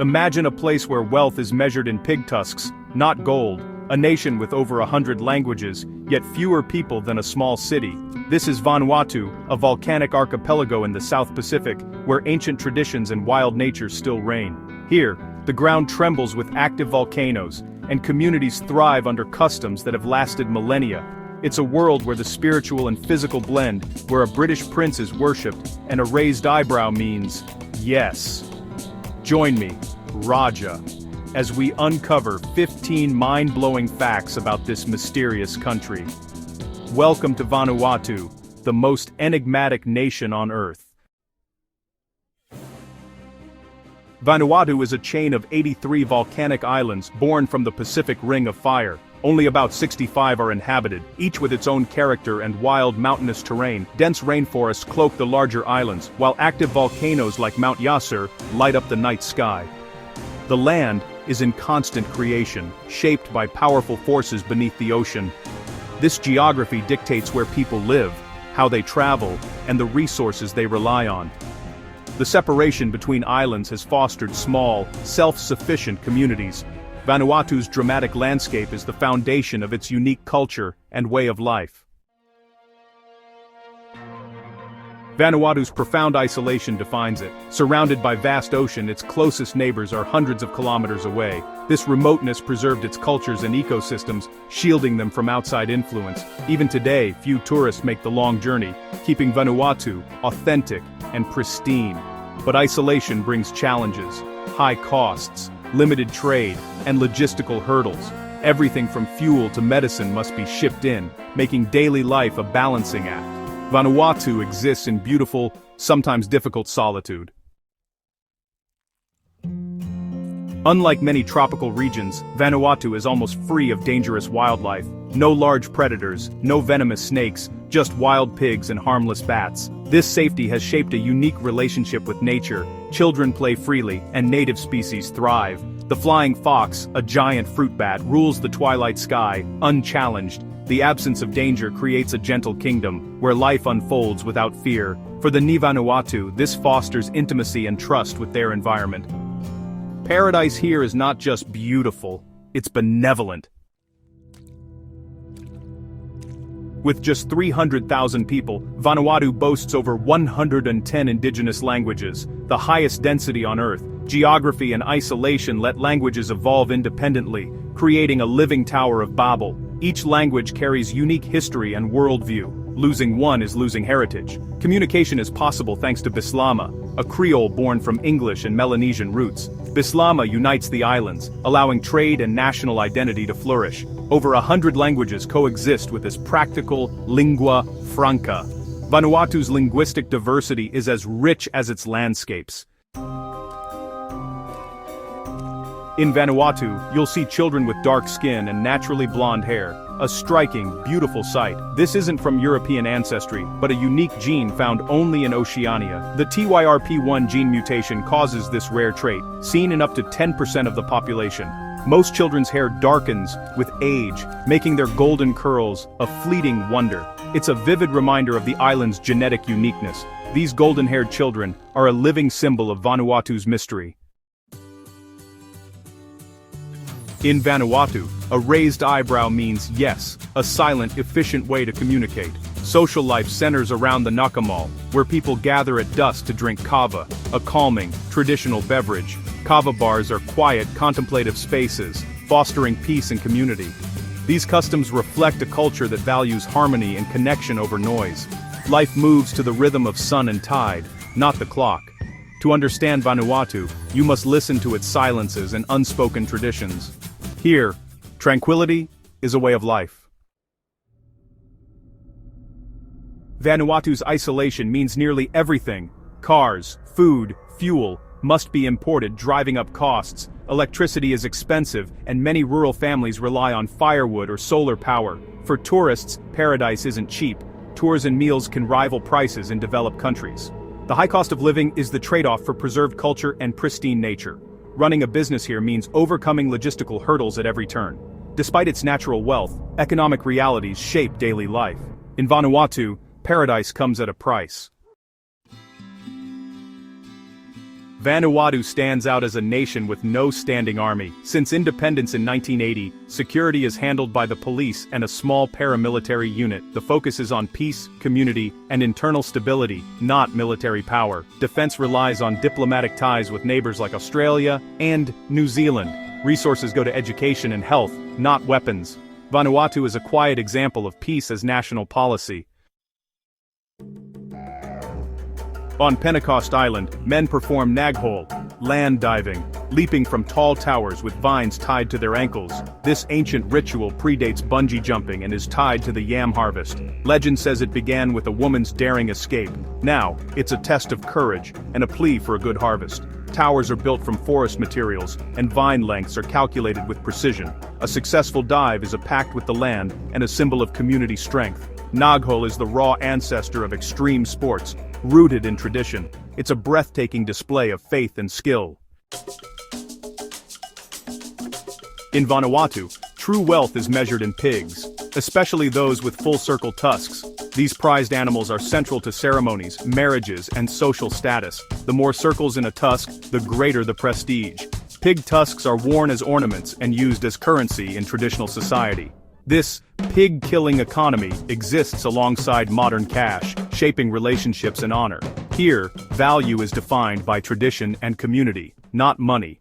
Imagine a place where wealth is measured in pig tusks, not gold, a nation with over 100 languages, yet fewer people than a small city. This is Vanuatu, a volcanic archipelago in the South Pacific, where ancient traditions and wild nature still reign. Here, the ground trembles with active volcanoes, and communities thrive under customs that have lasted millennia. It's a world where the spiritual and physical blend, where a British prince is worshipped, and a raised eyebrow means, yes. Join me, Raja, as we uncover 15 mind-blowing facts about this mysterious country. Welcome to Vanuatu, the most enigmatic nation on Earth. Vanuatu is a chain of 83 volcanic islands born from the Pacific Ring of Fire. Only about 65 are inhabited, each with its own character and wild mountainous terrain. Dense rainforests cloak the larger islands, while active volcanoes like Mount Yasur light up the night sky. The land is in constant creation, shaped by powerful forces beneath the ocean. This geography dictates where people live, how they travel, and the resources they rely on. The separation between islands has fostered small, self-sufficient communities. Vanuatu's dramatic landscape is the foundation of its unique culture and way of life. Vanuatu's profound isolation defines it. Surrounded by vast ocean, its closest neighbors are hundreds of kilometers away. This remoteness preserved its cultures and ecosystems, shielding them from outside influence. Even today, few tourists make the long journey, keeping Vanuatu authentic and pristine. But isolation brings challenges, high costs, limited trade, and logistical hurdles. Everything from fuel to medicine must be shipped in, making daily life a balancing act. Vanuatu exists in beautiful, sometimes difficult solitude. Unlike many tropical regions, Vanuatu is almost free of dangerous wildlife. No large predators, no venomous snakes, just wild pigs and harmless bats. This safety has shaped a unique relationship with nature. Children play freely, and native species thrive. The flying fox, a giant fruit bat, rules the twilight sky, unchallenged. The absence of danger creates a gentle kingdom, where life unfolds without fear. For the Vanuatu, this fosters intimacy and trust with their environment. Paradise here is not just beautiful, it's benevolent. With just 300,000 people, Vanuatu boasts over 110 indigenous languages, the highest density on Earth. Geography and isolation let languages evolve independently, creating a living Tower of Babel. Each language carries unique history and worldview. Losing one is losing heritage. Communication is possible thanks to Bislama, a Creole born from English and Melanesian roots. Bislama unites the islands, allowing trade and national identity to flourish. Over 100 languages coexist with this practical lingua franca. Vanuatu's linguistic diversity is as rich as its landscapes. In Vanuatu, you'll see children with dark skin and naturally blonde hair, a striking, beautiful sight. This isn't from European ancestry, but a unique gene found only in Oceania. The TYRP1 gene mutation causes this rare trait, seen in up to 10% of the population. Most children's hair darkens with age, making their golden curls a fleeting wonder. It's a vivid reminder of the island's genetic uniqueness. These golden-haired children are a living symbol of Vanuatu's mystery. In Vanuatu, a raised eyebrow means yes, a silent, efficient way to communicate. Social life centers around the nakamal, where people gather at dusk to drink kava, a calming, traditional beverage. Kava bars are quiet, contemplative spaces, fostering peace and community. These customs reflect a culture that values harmony and connection over noise. Life moves to the rhythm of sun and tide, not the clock. To understand Vanuatu, you must listen to its silences and unspoken traditions. Here, tranquility is a way of life. Vanuatu's isolation means nearly everything. Cars, food, fuel must be imported, driving up costs. Electricity is expensive, and many rural families rely on firewood or solar power. For tourists, paradise isn't cheap. Tours and meals can rival prices in developed countries. The high cost of living is the trade-off for preserved culture and pristine nature. Running a business here means overcoming logistical hurdles at every turn. Despite its natural wealth, economic realities shape daily life. In Vanuatu, paradise comes at a price. Vanuatu stands out as a nation with no standing army. Since independence in 1980, security is handled by the police and a small paramilitary unit. The focus is on peace, community, and internal stability, not military power. Defense relies on diplomatic ties with neighbors like Australia and New Zealand. Resources go to education and health, not weapons. Vanuatu is a quiet example of peace as national policy. On Pentecost Island, men perform naghole, land diving, leaping from tall towers with vines tied to their ankles. This ancient ritual predates bungee jumping and is tied to the yam harvest. Legend says it began with a woman's daring escape. Now, it's a test of courage and a plea for a good harvest. Towers are built from forest materials, and vine lengths are calculated with precision. A successful dive is a pact with the land and a symbol of community strength. Naghole is the raw ancestor of extreme sports, rooted in tradition. It's a breathtaking display of faith and skill. In Vanuatu, true wealth is measured in pigs, especially those with full-circle tusks. These prized animals are central to ceremonies, marriages, and social status. The more circles in a tusk, the greater the prestige. Pig tusks are worn as ornaments and used as currency in traditional society. This pig-killing economy exists alongside modern cash, shaping relationships and honor. Here, value is defined by tradition and community, not money.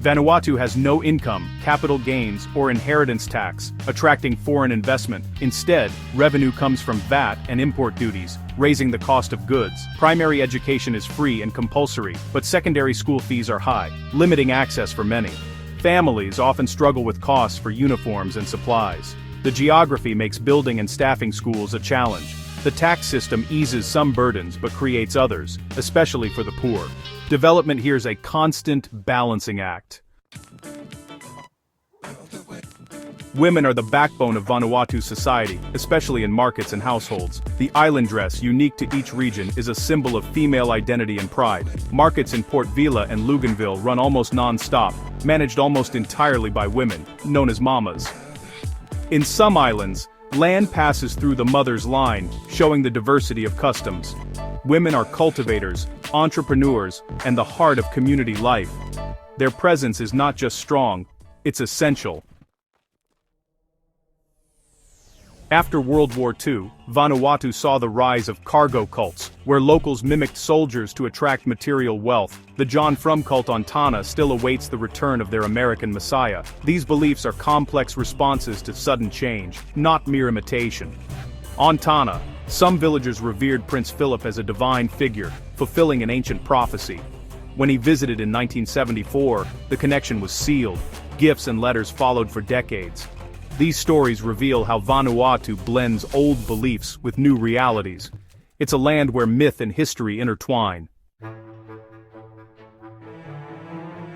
Vanuatu has no income, capital gains, or inheritance tax, attracting foreign investment. Instead, revenue comes from VAT and import duties, raising the cost of goods. Primary education is free and compulsory, but secondary school fees are high, limiting access for many. Families often struggle with costs for uniforms and supplies. The geography makes building and staffing schools a challenge. The tax system eases some burdens but creates others, especially for the poor. Development here is a constant balancing act. Women are the backbone of Vanuatu society, especially in markets and households. The island dress, unique to each region, is a symbol of female identity and pride. Markets in Port Vila and Luganville run almost non-stop, managed almost entirely by women, known as mamas. In some islands, land passes through the mother's line, showing the diversity of customs. Women are cultivators, entrepreneurs, and the heart of community life. Their presence is not just strong, it's essential. After World War II, Vanuatu saw the rise of cargo cults, where locals mimicked soldiers to attract material wealth. The John Frum cult on Tanna still awaits the return of their American messiah. These beliefs are complex responses to sudden change, not mere imitation. On Tanna, some villagers revered Prince Philip as a divine figure, fulfilling an ancient prophecy. When he visited in 1974, the connection was sealed. Gifts and letters followed for decades. These stories reveal how Vanuatu blends old beliefs with new realities. It's a land where myth and history intertwine.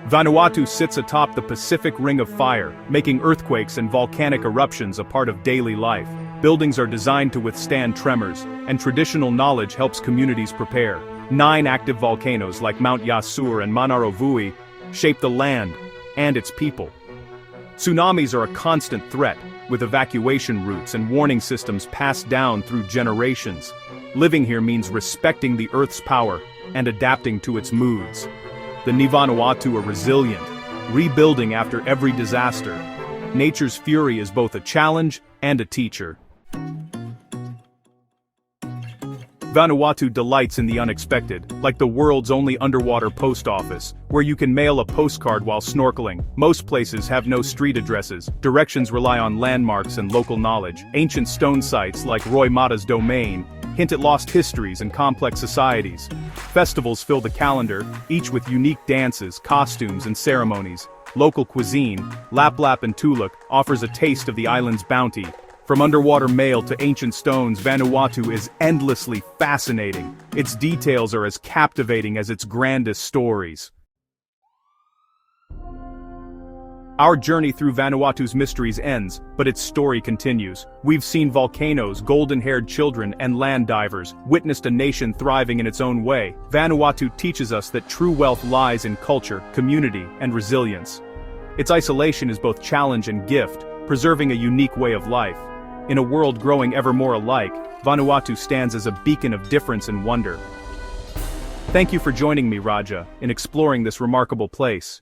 Vanuatu sits atop the Pacific Ring of Fire, making earthquakes and volcanic eruptions a part of daily life. Buildings are designed to withstand tremors, and traditional knowledge helps communities prepare. 9 active volcanoes like Mount Yasur and Manarovui shape the land and its people. Tsunamis are a constant threat, with evacuation routes and warning systems passed down through generations. Living here means respecting the Earth's power and adapting to its moods. The Vanuatu are resilient, rebuilding after every disaster. Nature's fury is both a challenge and a teacher. Vanuatu delights in the unexpected, like the world's only underwater post office, where you can mail a postcard while snorkeling. Most places have no street addresses. Directions rely on landmarks and local knowledge. Ancient stone sites like Roy Mata's domain hint at lost histories and complex societies. Festivals fill the calendar, each with unique dances, costumes, and ceremonies. Local cuisine, Laplap and Tuluk, offers a taste of the island's bounty. From underwater mail to ancient stones, Vanuatu is endlessly fascinating. Its details are as captivating as its grandest stories. Our journey through Vanuatu's mysteries ends, but its story continues. We've seen volcanoes, golden-haired children, and land divers, witnessed a nation thriving in its own way. Vanuatu teaches us that true wealth lies in culture, community, and resilience. Its isolation is both challenge and gift, preserving a unique way of life. In a world growing ever more alike, Vanuatu stands as a beacon of difference and wonder. Thank you for joining me, Raja, in exploring this remarkable place.